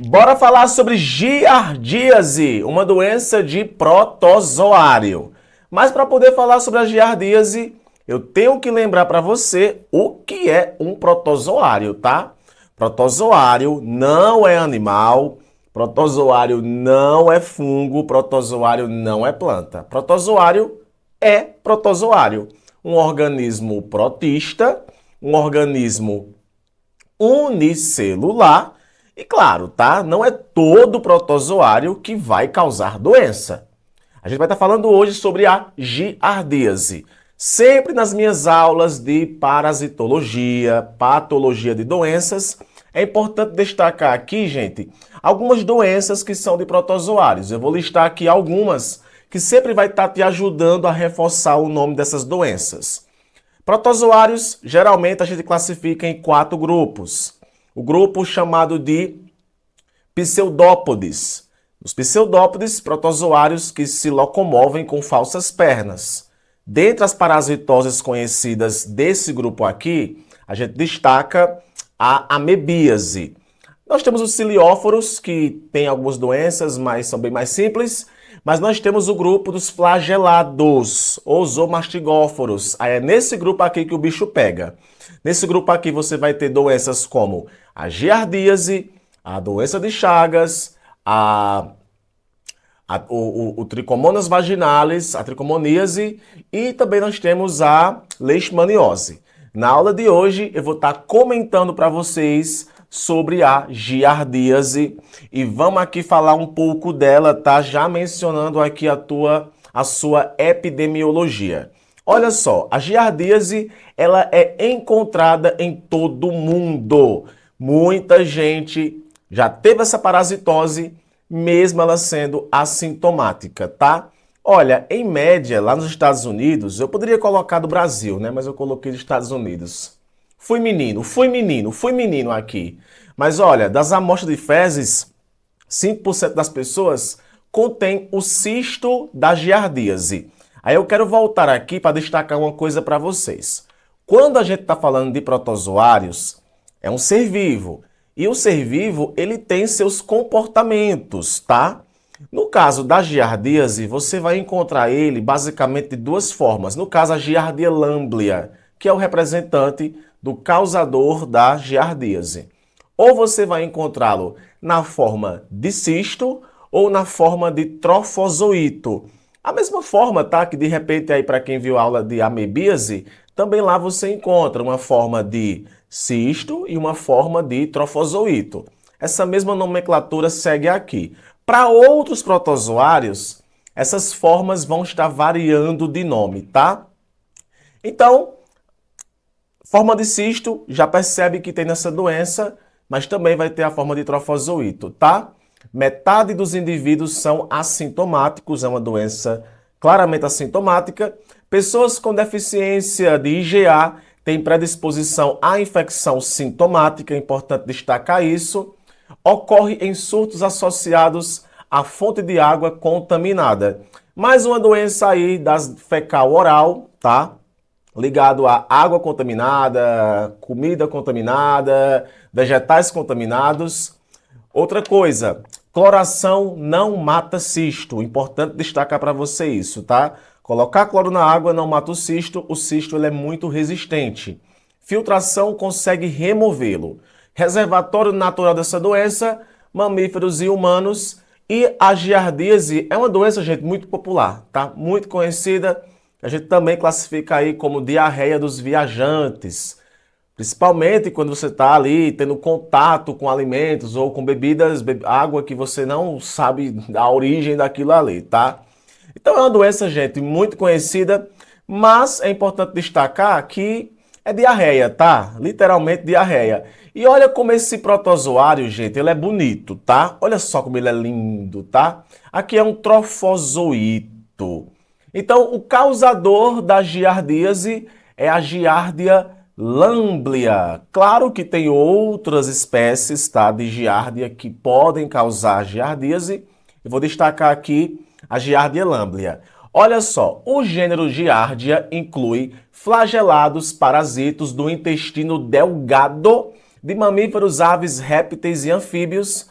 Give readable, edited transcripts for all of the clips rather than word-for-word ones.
Bora falar sobre giardíase, uma doença de protozoário. Mas para poder falar sobre a giardíase, eu tenho que lembrar para você o que é um protozoário, tá? Protozoário não é animal, protozoário não é fungo, protozoário não é planta. Protozoário é protozoário, um organismo protista, um organismo unicelular. E claro, tá? Não é todo protozoário que vai causar doença. A gente vai estar falando hoje sobre a giardíase. Sempre nas minhas aulas de parasitologia, patologia de doenças, é importante destacar aqui, gente, algumas doenças que são de protozoários. Eu vou listar aqui algumas que sempre vai estar te ajudando a reforçar o nome dessas doenças. Protozoários, geralmente a gente classifica em 4 grupos. O grupo chamado de pseudópodes. Os pseudópodes, protozoários que se locomovem com falsas pernas. Dentre as parasitoses conhecidas desse grupo aqui, a gente destaca a amebíase. Nós temos os cilióforos, que têm algumas doenças, mas são bem mais simples. Mas nós temos o grupo dos flagelados, ou zoomastigóforos. Aí é nesse grupo aqui que o bicho pega. Nesse grupo aqui você vai ter doenças como a giardíase, a doença de Chagas, o tricomonas vaginalis, a tricomoníase e também nós temos a leishmaniose. Na aula de hoje eu vou estar comentando para vocês sobre a giardíase e vamos aqui falar um pouco dela, tá? Já mencionando aqui a sua epidemiologia. Olha só, a giardíase, ela é encontrada em todo mundo. Muita gente já teve essa parasitose, mesmo ela sendo assintomática, tá? Olha, em média, lá nos Estados Unidos, eu poderia colocar do Brasil, né? Mas eu coloquei dos Estados Unidos. Fui menino aqui. Mas olha, das amostras de fezes, 5% das pessoas contém o cisto da giardíase. Aí eu quero voltar aqui para destacar uma coisa para vocês. Quando a gente está falando de protozoários, é um ser vivo. E o ser vivo, ele tem seus comportamentos, tá? No caso da giardíase, você vai encontrar ele basicamente de duas formas. No caso, a Giardia lamblia, que é o representante do causador da giardíase. Ou você vai encontrá-lo na forma de cisto ou na forma de trofozoito. A mesma forma, tá? Que de repente aí para quem viu a aula de amebíase, também lá você encontra uma forma de cisto e uma forma de trofozoito. Essa mesma nomenclatura segue aqui. Para outros protozoários, essas formas vão estar variando de nome, tá? Então, forma de cisto, já percebe que tem nessa doença, mas também vai ter a forma de trofozoito, tá? Metade dos indivíduos são assintomáticos, é uma doença claramente assintomática. Pessoas com deficiência de IgA têm predisposição à infecção sintomática, é importante destacar isso. Ocorre em surtos associados à fonte de água contaminada. Mais uma doença aí das fecal oral, tá? Ligado a água contaminada, comida contaminada, vegetais contaminados. Outra coisa, cloração não mata cisto. Importante destacar para você isso, tá? Colocar cloro na água não mata o cisto ele é muito resistente. Filtração consegue removê-lo. Reservatório natural dessa doença, mamíferos e humanos. E a giardíase é uma doença, gente, muito popular, tá? Muito conhecida. A gente também classifica aí como diarreia dos viajantes. Principalmente quando você está ali tendo contato com alimentos ou com bebidas, água que você não sabe a origem daquilo ali, tá? Então é uma doença, gente, muito conhecida, mas é importante destacar que é diarreia, tá? Literalmente diarreia. E olha como esse protozoário, gente, ele é bonito, tá? Olha só como ele é lindo, tá? Aqui é um trofozoito. Então, o causador da giardíase é a Giardia lamblia. Claro que tem outras espécies, tá, de giardia que podem causar giardíase. Eu vou destacar aqui a Giardia lamblia. Olha só, o gênero Giardia inclui flagelados parasitos do intestino delgado de mamíferos, aves, répteis e anfíbios.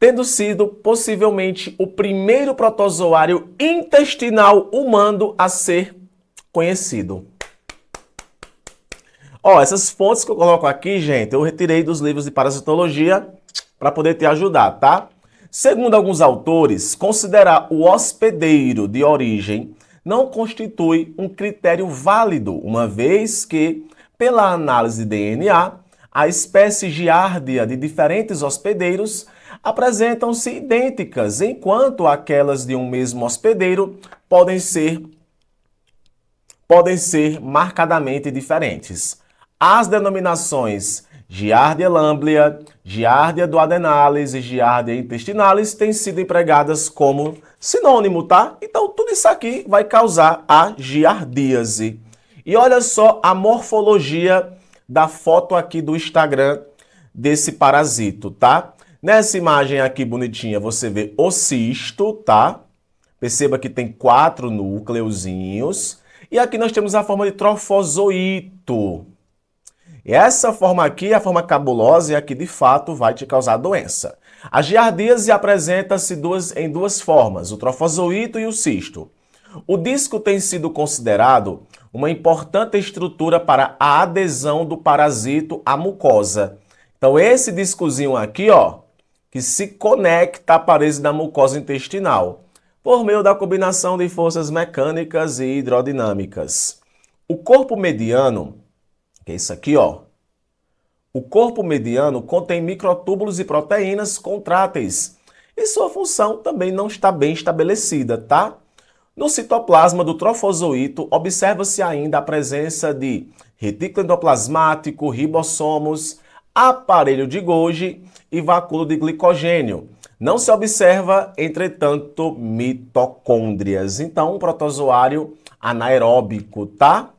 tendo sido possivelmente o primeiro protozoário intestinal humano a ser conhecido. Ó, essas fontes que eu coloco aqui, gente, eu retirei dos livros de parasitologia para poder te ajudar, tá? Segundo alguns autores, considerar o hospedeiro de origem não constitui um critério válido, uma vez que, pela análise de DNA, a espécie giardia de diferentes hospedeiros apresentam-se idênticas, enquanto aquelas de um mesmo hospedeiro podem ser marcadamente diferentes. As denominações Giardia lamblia, Giardia duodenalis e Giardia intestinalis têm sido empregadas como sinônimo, tá? Então, tudo isso aqui vai causar a giardíase. E olha só a morfologia da foto aqui do Instagram desse parasito, tá? Nessa imagem aqui bonitinha, você vê o cisto, tá? Perceba que tem 4 núcleozinhos. E aqui nós temos a forma de trofozoito. E essa forma aqui, a forma cabulosa, é a que de fato vai te causar doença. A giardíase apresenta-se em duas formas, o trofozoito e o cisto. O disco tem sido considerado uma importante estrutura para a adesão do parasito à mucosa. Então esse discozinho aqui, ó, que se conecta à parede da mucosa intestinal, por meio da combinação de forças mecânicas e hidrodinâmicas. O corpo mediano, que é isso aqui, ó. O corpo mediano contém microtúbulos e proteínas contráteis. E sua função também não está bem estabelecida, tá? No citoplasma do trofozoito, observa-se ainda a presença de retículo endoplasmático, ribossomos, aparelho de Golgi e vacúolo de glicogênio. Não se observa, entretanto, mitocôndrias. Então, um protozoário anaeróbico, tá?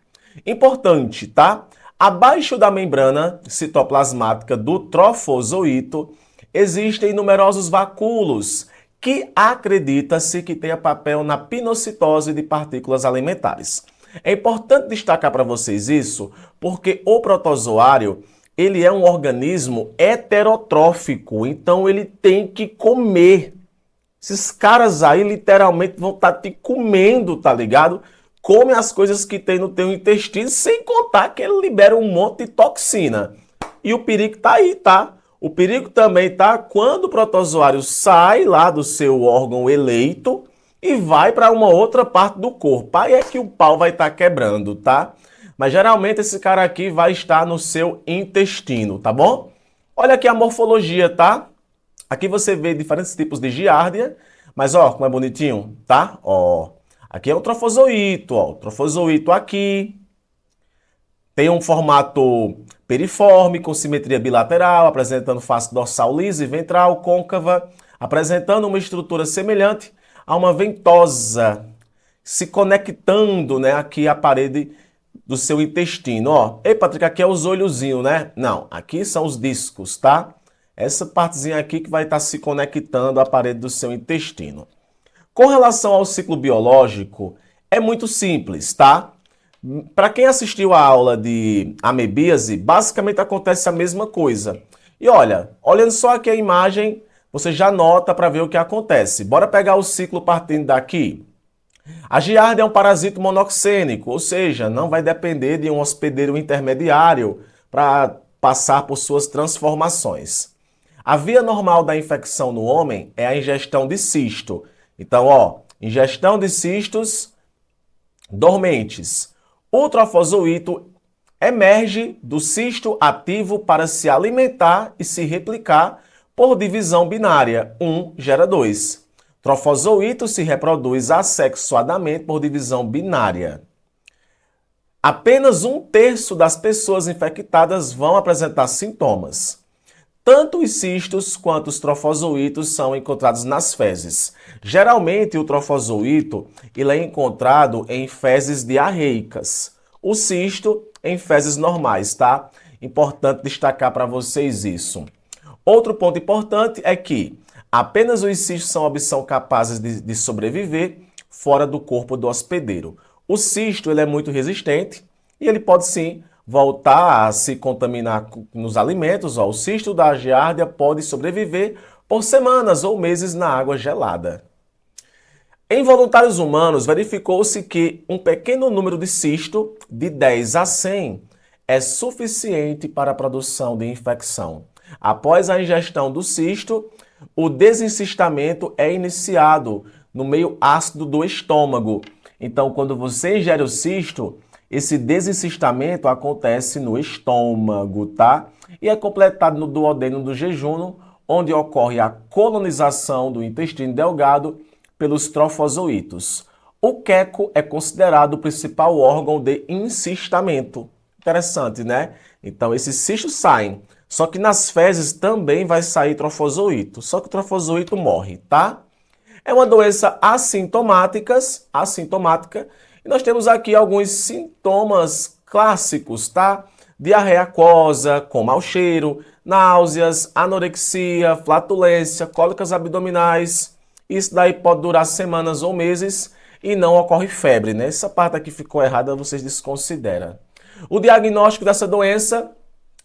Importante, tá? Abaixo da membrana citoplasmática do trofozoito, existem numerosos vacúolos que acredita-se que tenha papel na pinocitose de partículas alimentares. É importante destacar para vocês isso, porque o protozoário, ele é um organismo heterotrófico, então ele tem que comer. Esses caras aí literalmente vão estar te comendo, tá ligado? Come as coisas que tem no teu intestino, sem contar que ele libera um monte de toxina. E o perigo tá aí, tá? O perigo também tá quando o protozoário sai lá do seu órgão eleito e vai para uma outra parte do corpo. Aí é que o pau vai estar quebrando, tá? Mas geralmente esse cara aqui vai estar no seu intestino, tá bom? Olha aqui a morfologia, tá? Aqui você vê diferentes tipos de giardia, mas ó, como é bonitinho, tá? Ó, aqui é o trofozoito, ó, o trofozoito aqui. Tem um formato periforme, com simetria bilateral, apresentando face dorsal lisa e ventral côncava, apresentando uma estrutura semelhante a uma ventosa, se conectando, né, aqui à parede do seu intestino. Ó, ei, Patrick, aqui é os olhozinhos, né? Não, aqui são os discos, tá? Essa partezinha aqui que vai estar se conectando à parede do seu intestino. Com relação ao ciclo biológico, é muito simples, tá? Para quem assistiu a aula de amebíase, basicamente acontece a mesma coisa. E olha, olhando só aqui a imagem, você já nota para ver o que acontece. Bora pegar o ciclo partindo daqui. A giardia é um parasito monoxênico, ou seja, não vai depender de um hospedeiro intermediário para passar por suas transformações. A via normal da infecção no homem é a ingestão de cisto. Então, ó, ingestão de cistos dormentes. O trofozoito emerge do cisto ativo para se alimentar e se replicar por divisão binária. 1 gera 2. Trofozoito se reproduz assexuadamente por divisão binária. Apenas 1/3 das pessoas infectadas vão apresentar sintomas. Tanto os cistos quanto os trofozoitos são encontrados nas fezes. Geralmente, o trofozoito ele é encontrado em fezes diarreicas. O cisto em fezes normais, tá? Importante destacar para vocês isso. Outro ponto importante é que apenas os cistos são capazes de sobreviver fora do corpo do hospedeiro. O cisto ele é muito resistente e ele pode sim voltar a se contaminar nos alimentos. Ó. O cisto da giardia pode sobreviver por semanas ou meses na água gelada. Em voluntários humanos, verificou-se que um pequeno número de cisto, de 10 a 100, é suficiente para a produção de infecção. Após a ingestão do cisto, o desencistamento é iniciado no meio ácido do estômago. Então, quando você ingere o cisto, esse desencistamento acontece no estômago, tá? E é completado no duodeno do jejum, onde ocorre a colonização do intestino delgado pelos trofozoítos. O queco é considerado o principal órgão de encistamento. Interessante, né? Então, esses cistos saem. Só que nas fezes também vai sair trofozoíto. Só que o trofozoíto morre, tá? É uma doença assintomática. E nós temos aqui alguns sintomas clássicos, tá? Diarreia aquosa, com mau cheiro, náuseas, anorexia, flatulência, cólicas abdominais. Isso daí pode durar semanas ou meses e não ocorre febre, né? Essa parte aqui ficou errada, vocês desconsideram. O diagnóstico dessa doença,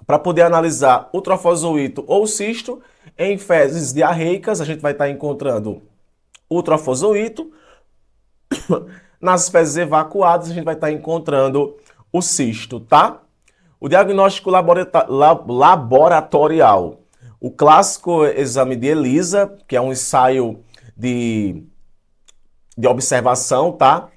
para poder analisar o trofozoíto ou o cisto, em fezes diarreicas, a gente vai estar encontrando o trofozoíto. Nas fezes evacuadas, a gente vai estar encontrando o cisto, tá? O diagnóstico laboratorial. O clássico exame de ELISA, que é um ensaio de observação, tá?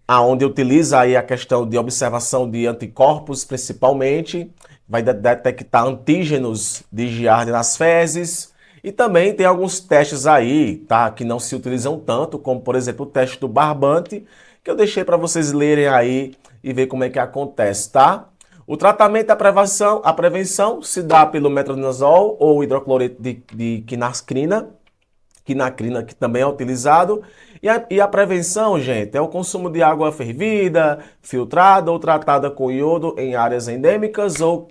Onde utiliza aí a questão de observação de anticorpos, principalmente. Vai detectar antígenos de Giardia nas fezes. E também tem alguns testes aí, tá? Que não se utilizam tanto, como, por exemplo, o teste do barbante, que eu deixei para vocês lerem aí e ver como é que acontece, tá? O tratamento e a prevenção se dá pelo metronidazol ou hidrocloreto de quinacrina, que também é utilizado. E a prevenção, gente, é o consumo de água fervida, filtrada ou tratada com iodo em áreas endêmicas ou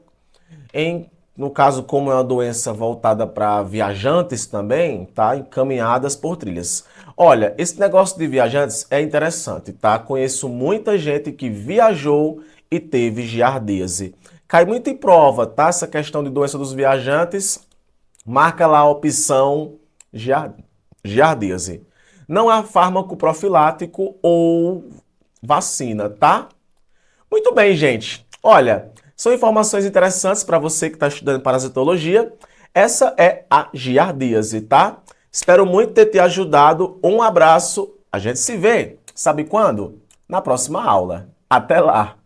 no caso, como é uma doença voltada para viajantes também, tá? Encaminhadas por trilhas. Olha, esse negócio de viajantes é interessante, tá? Conheço muita gente que viajou e teve giardíase. Cai muito em prova, tá? Essa questão de doença dos viajantes, marca lá a opção giardíase. Não há fármaco profilático ou vacina, tá? Muito bem, gente. Olha, são informações interessantes para você que está estudando parasitologia. Essa é a giardíase, tá? Espero muito ter te ajudado. Um abraço. A gente se vê. Sabe quando? Na próxima aula. Até lá!